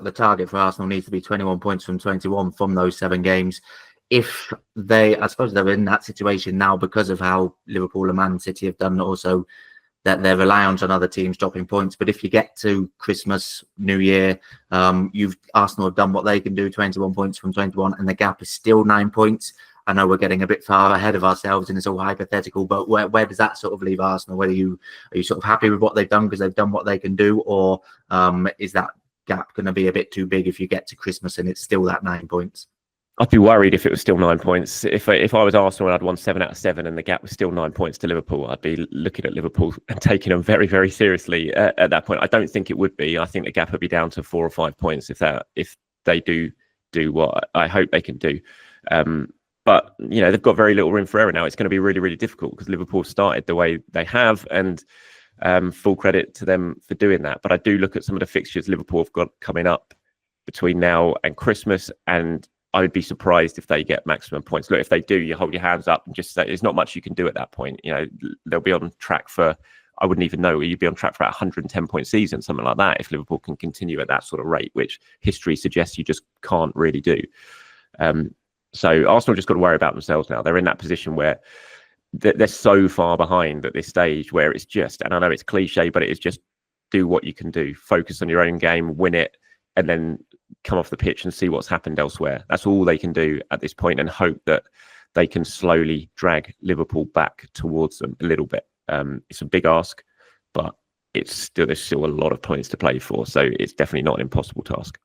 The target for Arsenal needs to be 21 points from 21 from those 7 games. If they, I suppose they're in that situation now because of how Liverpool and Man City have done, also that they're reliant on other teams dropping points. But if you get to Christmas, New Year, Arsenal have done what they can do, 21 points from 21, and the gap is still 9 points. I know we're getting a bit far ahead of ourselves and it's all hypothetical, but where does that sort of leave Arsenal? Are you sort of happy with what they've done because they've done what they can do, or is that gap going to be a bit too big if you get to Christmas and it's still that 9 points? I'd be worried if it was still 9 points. If I was Arsenal and I'd won 7 out of 7 and the gap was still 9 points to Liverpool, I'd be looking at Liverpool and taking them very, very seriously at that point. I don't think it would be. I think the gap would be down to 4 or 5 points if they do what I hope they can do. But, they've got very little room for error now. It's going to be really, really difficult because Liverpool started the way they have, and full credit to them for doing that. But I do look at some of the fixtures Liverpool have got coming up between now and Christmas, and I would be surprised if they get maximum points. Look, if they do, you hold your hands up and just say there's not much you can do at that point. They'll be on track for, I wouldn't even know, you'd be on track for a 110-point season, something like that, if Liverpool can continue at that sort of rate, which history suggests you just can't really do. So Arsenal just got to worry about themselves now. They're in that position where they're so far behind at this stage where it's just, and I know it's cliche, but it is just do what you can do. Focus on your own game, win it, and then come off the pitch and see what's happened elsewhere. That's all they can do at this point, and hope that they can slowly drag Liverpool back towards them a little bit. It's a big ask, but there's still a lot of points to play for. So it's definitely not an impossible task.